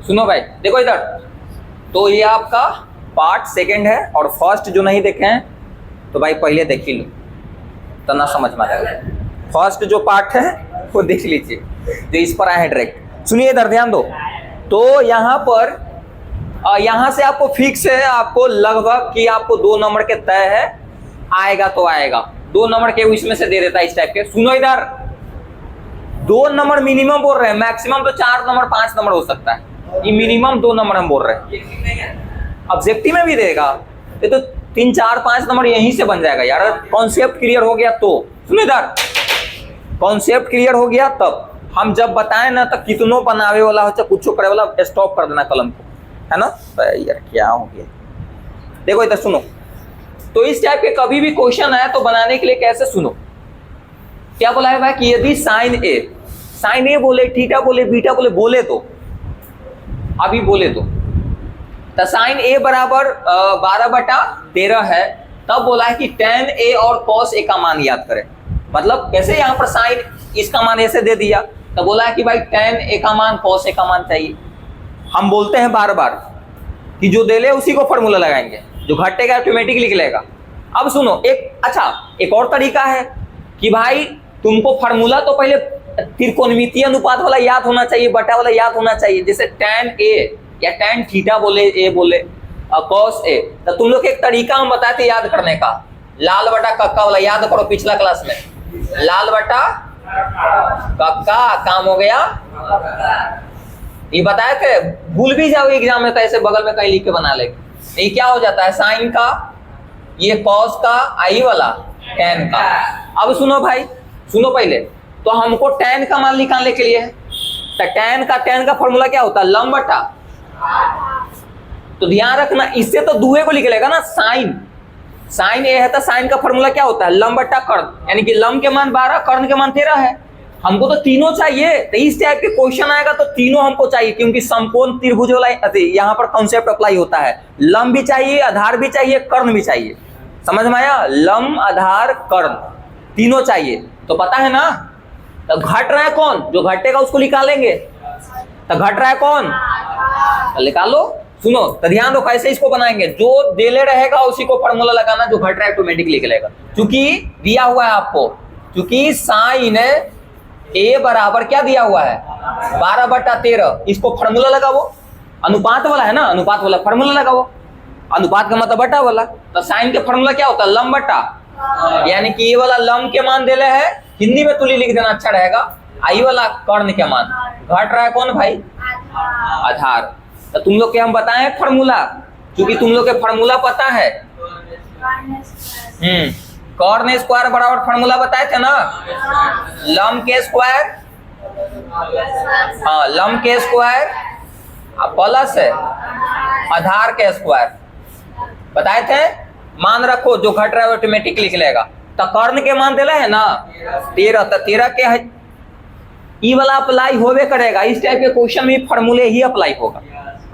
सुनो भाई, देखो इधर, तो ये आपका पार्ट सेकंड है और फर्स्ट जो नहीं देखे हैं तो भाई पहले देख ही लो, तो ना समझ में आएगा। फर्स्ट जो पार्ट है वो देख लीजिए, जो इस पर आया है डायरेक्ट। सुनिए इधर ध्यान दो, तो यहाँ पर यहाँ से आपको फिक्स है, आपको लगभग कि आपको 2 नंबर के तय है, आएगा तो आएगा। 2 नंबर के इसमें से दे देता है इस टाइप के। सुनो इधर, 2 नंबर मिनिमम बोल रहे हैं, मैक्सिमम तो 4 नंबर 5 नंबर हो सकता है, ये मिनिमम 2 नंबर हम बोल रहे हैं। ऑब्जेक्टिव में भी देगा ये तो 3 4 5 नंबर यहीं से बन जाएगा यार। कॉन्सेप्ट क्लियर हो गया तो सुनो इधर, कॉन्सेप्ट क्लियर हो गया तब हम जब बताएं ना तो कितनों बनावे वाला हो चाहे कुछ करे वाला, स्टॉप कर देना कलम को, है ना। यार क्या हो गया, देखो इधर सुनो, तो इस टाइप के कभी भी क्वेश्चन आया तो बनाने के लिए कैसे, सुनो क्या बोला है भाई कि यदि साइन ए बोले, थीटा बोले, बीटा बोले तो अभी बोले तो साइन ए बराबर 12/13 है, तब बोला है कि tan ए और cos ए का मान याद करें। मतलब कैसे, यहाँ पर साइन इसका मान ऐसे दे दिया, तब बोला है कि भाई tan ए का मान cos ए का मान चाहिए। हम बोलते हैं बार बार कि जो दे ले उसी को फॉर्मूला लगाएंगे, जो घटेगा ऑटोमेटिकली निकलेगा। अब सुनो एक और तरीका है कि भाई तुमको फॉर्मूला तो पहले त्रिकोणमितीय अनुपात वाला याद होना चाहिए, बटा वाला याद होना चाहिए, जैसे tan ए या tan थीटा बोले, ए बोले, cos ए। तो तुम लोग एक तरीका हम बताए थे याद करने का, लाल बटा कक्का वाला, याद करो पिछला क्लास में, लाल बटा कक्का काम हो गया, ये बताए थे। भूल भी जाओ एग्जाम में तो ऐसे बगल में कहीं लिख के बना लेंगे। ये क्या हो जाता है, साइन का, ये cos का, आई वाला tan का। अब सुनो भाई, सुनो पहले, तो हमको tan का मान निकालने के लिए है, तो tan का फॉर्मूला क्या होता है, लंब बटा, तो ध्यान रखना इससे तो दुए को निकलेगा ना, साइन ए है तो साइन का फॉर्मूला क्या होता है, लंब बटा कर्ण, यानी कि लंब के मान 12, कर्ण के मान 13 है। हमको तो तीनों चाहिए, तो इस टाइप के क्वेश्चन आएगा तो तीनों हमको चाहिए, क्योंकि समकोण त्रिभुज वाला यहाँ पर कॉन्सेप्ट अप्लाई होता है। लंब भी चाहिए, आधार भी चाहिए, कर्ण भी चाहिए, समझ में आया, लंब आधार कर्ण तीनों चाहिए। तो पता है ना, तो घट रहा है कौन, जो घटेगा उसको निकालेंगे, तो घट रहा है कौन, तो निकालो। सुनो तो ध्यान दो कैसे इसको बनाएंगे, जो देले रहेगा उसी को फॉर्मूला लगाना, जो घट रहा है ऑटोमेटिकली निकलेगा। क्योंकि दिया हुआ है आपको, क्योंकि साइन ए बराबर क्या दिया हुआ है, 12/13, इसको फॉर्मूला लगाओ, अनुपात वाला है ना, अनुपात वाला फॉर्मूला लगाओ, अनुपात का मतलब बटा वाला, तो साइन के फॉर्मूला क्या होता है, लंब बटा, यानी कि ये वाला लंब के मान देले है, हिंदी में तुली लिख देना अच्छा रहेगा, आई वाला कर्ण के मान, घट रहा है कौन भाई, आधार। तो तुम लोग के हम बताएं फॉर्मूला, क्योंकि तुम लोग के फॉर्मूला पता है, कर्ण स्क्वायर बराबर फॉर्मूला बताए थे ना, लंब के स्क्वायर, हाँ लंब के स्क्वायर प्लस है आधार के स्क्वायर बताए थे। मान रखो जो घट रहा है ऑटोमेटिकली निकलेगा। तो कर्ण के मान देला है ना 13, तो 13 के है ई वाला अप्लाई होवे करेगा, इस टाइप के क्वेश्चन में फॉर्मूले ही अप्लाई होगा,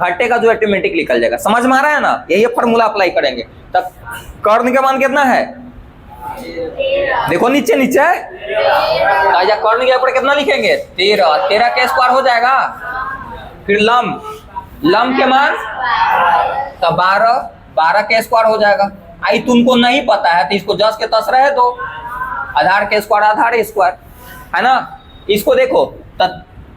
घटेगा जो ऑटोमेटिक निकल जाएगा, समझ में आ रहा है ना, यही फॉर्मूला अप्लाई करेंगे। तब कर्ण के मान कितना है, देखो नीचे कर्ण के ऊपर कितना लिखेंगे 13 के स्क्वायर हो जाएगा, फिर लंब के मान तो 12 के स्क्वायर हो जाएगा। आई तुमको नहीं पता है तो इसको जस के तस रहे दो, आधार के स्क्वायर आधार स्क्वायर है ना। इसको देखो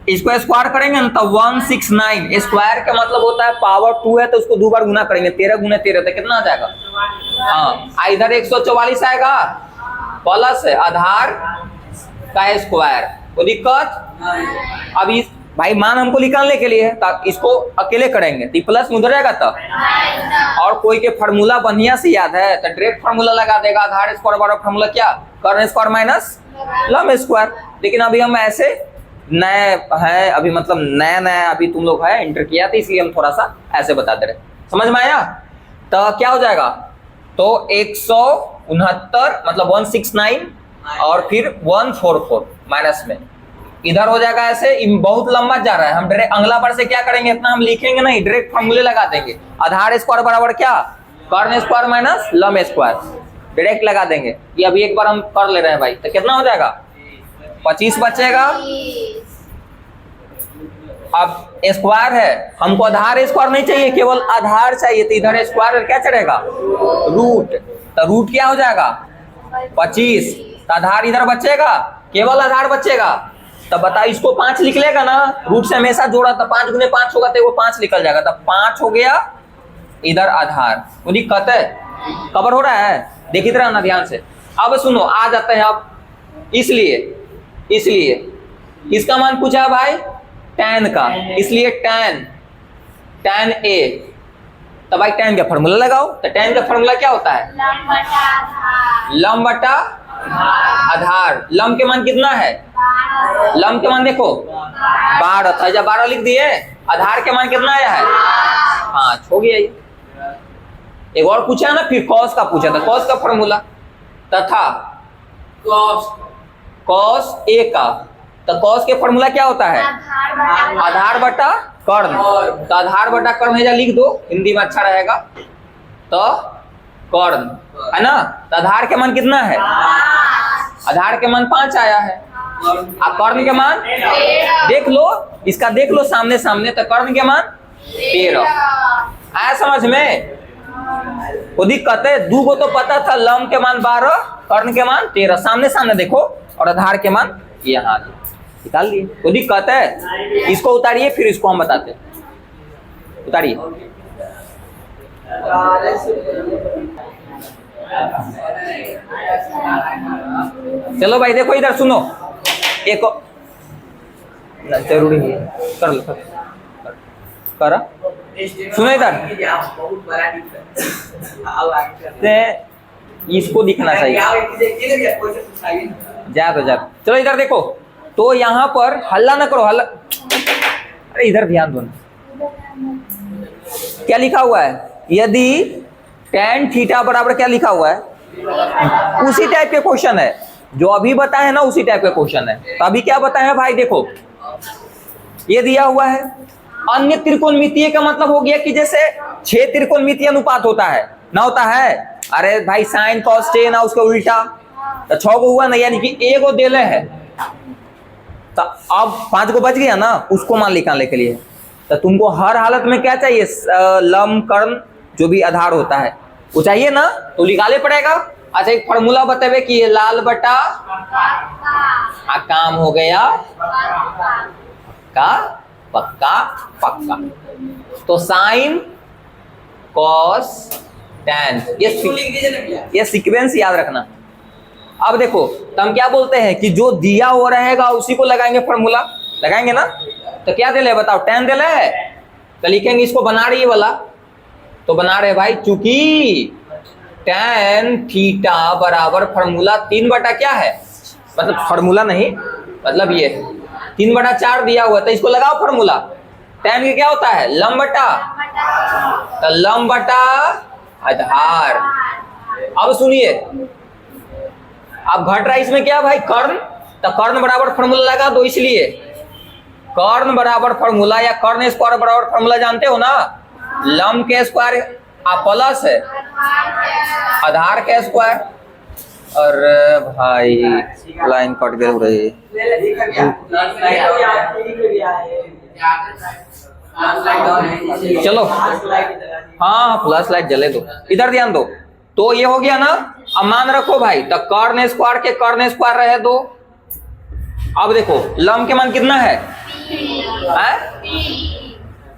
इसको स्क्वायर करेंगे ना तो 169, स्क्वायर का मतलब होता है पावर 2 है तो उसको 2 बार गुना करेंगे, 13 गुना 13 तो कितना आ जाएगा, हाँ इधर 144 आएगा प्लस आधार का स्क्वायर, कोई दिक्कत। अब इस भाई मान हमको निकालने के लिए है, इसको अकेले करेंगे तो प्लस उधर जाएगा तो, और कोई के फार्मूला बढ़िया से याद है तो डायरेक्ट फार्मूला लगा देगा, आधार स्क्वायर बराबर फार्मूला क्या, कर्ण स्क्वायर माइनस लंब स्क्वायर। लेकिन अभी हम ऐसे नए है, अभी मतलब नया अभी तुम लोग है इंटर किया था, इसलिए हम थोड़ा सा ऐसे बता दे रहे, समझ में आया। तो क्या हो जाएगा, तो 169 मतलब 169 और फिर 144 माइनस में इधर हो जाएगा, ऐसे बहुत लंबा जा रहा है। हम डायरेक्ट अगला बार से क्या करेंगे, इतना हम लिखेंगे नहीं, डायरेक्ट फॉर्मूले लगा देंगे, आधार स्क्वायर बराबर क्या, कर्ण स्क्वायर माइनस लंब स्क्वायर, डायरेक्ट लगा देंगे। ये अभी एक बार हम कर ले रहे हैं भाई, तो कितना हो जाएगा 25 बचेगा, अब स्क्वायर है, हमको आधार स्क्वायर नहीं चाहिए, केवल आधार चाहिए, तो इधर स्क्वायर क्या चढ़ेगा, रूट। तो रूट क्या हो जाएगा 25, तो आधार इधर बचेगा, केवल आधार बचेगा। तब बता, इसको 5 लिख लेगा ना, रूट से हमेशा जोड़ा, तो 5 गुने 5 होगा, तो वो 5 निकल जाएगा, तब 5 हो गया इधर आधार। वो दिक्कत है, कवर हो रहा है, देखिए तरह ना ध्यान से। अब सुनो, आ जाते हैं अब, इसलिए इसका मान पूछा भाई tan का, इसलिए tan a। तो भाई tan का फॉर्मूला लगाओ, तो tan का फॉर्मूला क्या होता है, लंब बटा आधार। लंब के मान कितना है, लंब के मान देखो 12 था, जब 12 लिख दिए, आधार के मान कितना आया है 5, हो गया ये। एक और पूछा ना, फिर cos का पूछा था, cos का फॉर्मूला तथा cos a का, तो cos के फॉर्मूला क्या होता है, आधार बटा कर्ण। तो आधार बटा कर्ण है, लिख दो, हिंदी में अच्छा रहेगा, तो कर्ण है ना। तो आधार के मान कितना है, आधार के मान 5 आया है, और कर्ण के मान देख लो, इसका देख लो सामने सामने, तो कर्ण के मान 13 आया समझ में। वो दिक्कत है, 2 को तो पता था, लंब के मान 12, कर्ण के मान 13, सामने सामने देखो, और आधार के मान यहाँ निकाल लिए। वो दिक्कत है, इसको उतारिए, फिर इसको हम बताते हैं, उतारिए। चलो भाई देखो, इधर सुनो, एक जरूरी है, कर लो कर, सुनो इधर, इसको दिखना चाहिए, जा तो जा। चलो इधर देखो, तो यहाँ पर हल्ला ना करो, हल्ला, अरे इधर ध्यान दो ना, क्या लिखा हुआ है, यदि tan थीटा बराबर क्या लिखा हुआ है, उसी टाइप के क्वेश्चन है जो अभी बताए हैं ना, उसी टाइप का क्वेश्चन है। तो अभी क्या बताए हैं भाई, देखो ये दिया हुआ है, अन्य त्रिकोणमितीय का मतलब हो गया कि जैसे 6 त्रिकोणमितीय अनुपात होता है ना, होता है, अरे भाई साइन कॉस टेन ना, उसका उल्टा, तो 6 को हुआ ना, यानी कि एक को देले है, तो अब 5 को बच गया ना, उसको मान निकालने के लिए। तो तुमको हर हालत में क्या चाहिए, लंब कर्ण जो भी आधार होता है वो चाहिए ना, तो निकाले पड़ेगा। अच्छा एक फॉर्मूला बतावे कि ये लाल बटा काम हो गया का पक्का पक्का, तो साइन कॉस टैन, ये सीक्वेंस याद रखना। अब देखो, तो हम क्या बोलते हैं कि जो दिया हुआ रहेगा उसी को लगाएंगे, फॉर्मूला लगाएंगे ना। तो क्या दे ले बताओ, tan दे ले, तो लिखेंगे इसको बना रही वाला, तो बना रहे भाई, चूंकि tan थीटा बराबर फॉर्मूला 3 बटा क्या है, मतलब फॉर्मूला नहीं, मतलब ये 3 बटा 4 दिया हुआ, तो इसको लगाओ फॉर्मूला। tan क्या होता है, लंब बटा, तो लंब बटा आधार। अब सुनिए, अब घट रहा है इसमें क्या भाई, कर्ण, तो कर्ण बराबर फॉर्मूला लगा दो, इसलिए कर्ण बराबर फॉर्मूला या कर्ण स्क्वायर बराबर फॉर्मूला जानते हो ना, लंब के स्क्वायर प्लस है आधार के स्क्वायर। अरे भाई लाइन कट गई रही, चलो हाँ फ्लैश लाइट जले दो, इधर ध्यान दो। तो ये हो गया ना, अब मान रखो भाई, तो कर्ण स्क्वायर के कर्ण स्क्वायर रहे 2। अब देखो लंब के मान कितना है,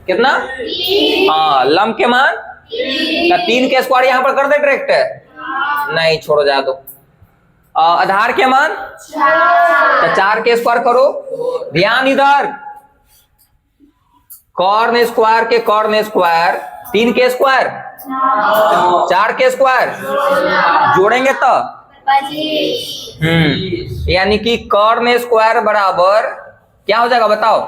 कितना, हाँ लंब के मान 3 के स्क्वायर यहाँ पर कर दे डायरेक्ट, नहीं छोड़ो जा दो। आधार के मान तो 4 के स्क्वायर करो, ध्यान इधर, कर्ण स्क्वायर के कर्ण स्क्वायर 3 के स्क्वायर 4 के स्क्वायर जोड़ेंगे तो यानी कि कर्ण स्क्वायर बराबर क्या हो जाएगा बताओ,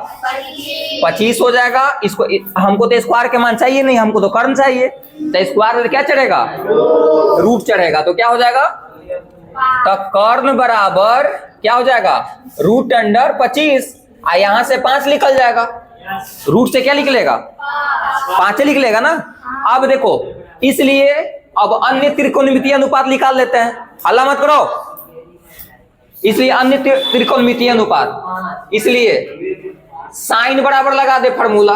25 हो जाएगा। इसको हमको तो स्क्वायर के मान चाहिए नहीं, हमको तो कर्ण चाहिए, तो स्क्वायर में क्या चढ़ेगा, रूट चढ़ेगा, तो क्या हो जाएगा, तो कर्ण बराबर क्या हो जाएगा, रूट अंडर 25, यहां से 5 निकल जाएगा, रूट से क्या निकलेगा 5 निकलेगा ना। अब देखो, इसलिए अब अन्य त्रिकोणमितीय अनुपात निकाल लेते हैं, हल्ला मत करो, इसलिए अन्य त्रिकोणमितीय अनुपात, इसलिए साइन बराबर लगा दे फॉर्मूला।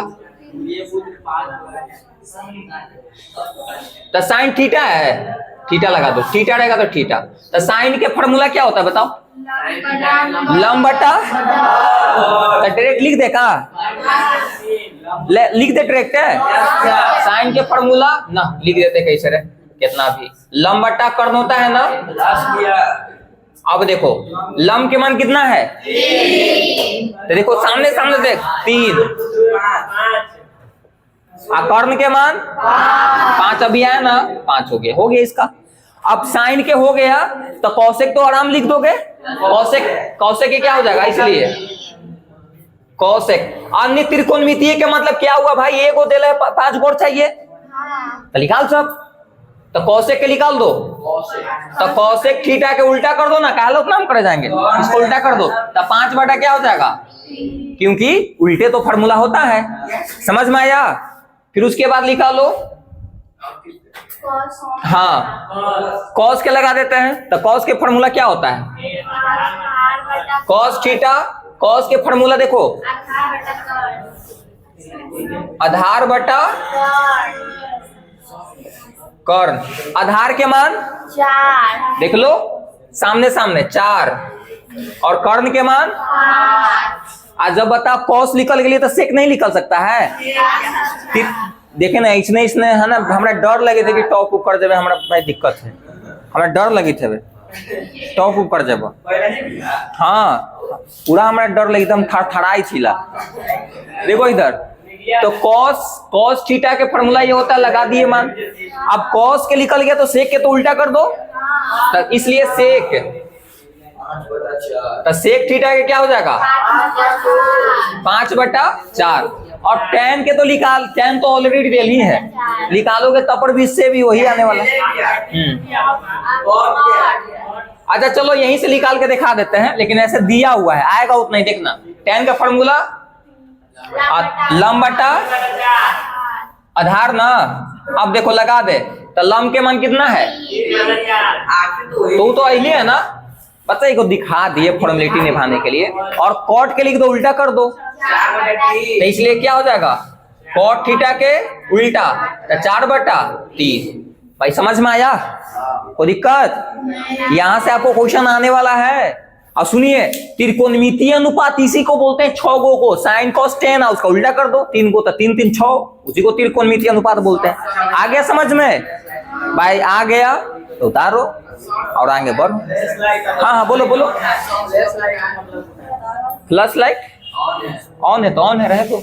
तो साइन थीटा है, थीटा लगा दो, थीटा रहेगा तो थीटा। तो साइन के फॉर्मूला क्या होता है बताओ? लंब बटा, तो डायरेक्ट लिख दे का, लिख दे डायरेक्ट है। साइन के फॉर्मूला ना लिख देते कैसे रे, कितना भी लंब बटा कर्ण होता है ना। अब देखो लंब के मान कितना है, तो देखो सामने सामने देख 3, कर्ण के मान 5 अभी आया ना, 5 हो गया इसका। अब साइन के हो गया तो कौशिक तो आराम लिख दोगे, कौशिक के क्या हो जाएगा, इसलिए कौशिक। अन्य त्रिकोणमितीय के मतलब क्या हुआ भाई, एक को दे ले 5 गोर चाहिए तो निकाल सब, तो कौशिक के निकाल दो। तो कौशिक थीटा के उल्टा कर दो ना, कहा लोग नाम करे जाएंगे, इसको उल्टा कर दो तो 5 बटा क्या हो जाएगा, क्योंकि उल्टे तो फॉर्मूला होता है। समझ में आया? फिर उसके बाद लिखा लो, हाँ कॉस के लगा देते हैं। तो कॉस के फॉर्मूला क्या होता है, कॉस थीटा। कॉस के फॉर्मूला देखो, आधार बटा कर्ण। आधार के मान 4, देख लो सामने सामने 4, और कर्ण के मान 5। आज जब बता कॉस निकल गई तो सेक नहीं निकल सकता है। देखे ना इसने है ना, हमरा डर लगे थे कि टॉप ऊपर जब हमरा भाई दिक्कत है, हमरा डर लगी थे टॉप ऊपर जब, हाँ पूरा हमरा डर लगी एकदम थरथराई छिला। देखो इधर तो कॉस थीटा के फॉर्मूला ये होता है, लगा दिए मान। अब कॉस के निकल गया तो सेक के तो उल्टा कर दो, तो इसलिए सेक, तो सेक थीटा के क्या हो जाएगा 5 बटा 4। और tan के तो निकाल, tan तो ऑलरेडी दिल ही है, निकालोगे तब पर भी इससे भी वही आने वाला। अच्छा चलो यहीं से निकाल के दिखा देते हैं, लेकिन ऐसे दिया हुआ है, आएगा उतना ही देखना। tan का फॉर्मूला लंब बटा आधार ना। अब देखो लगा दे, तो लंब के मान कितना है, तो अहिली है ना, बच्चा को दिखा दिए फॉर्मेलिटी निभाने के लिए। और कॉट के लिख दो, उल्टा कर दो, तो इसलिए क्या हो जाएगा कॉट थीटा के उल्टा, तो 4 बटा 3। भाई समझ में आया, कोई दिक्कत? यहां से आपको क्वेश्चन आने वाला है। और सुनिए त्रिकोणमितीय अनुपात इसी को बोलते हैं, 6 गो को साइन कॉस tan, उसका उल्टा कर दो, 3 को तो 3 3 6, उसी को त्रिकोणमितीय अनुपात बोलते हैं। आ गया समझ में भाई? आ गया तो उतारो और आगे बढ़ो। हाँ बोलो बोलो। फ्लैश लाइट ऑन है तो ऑन है, रहे तो।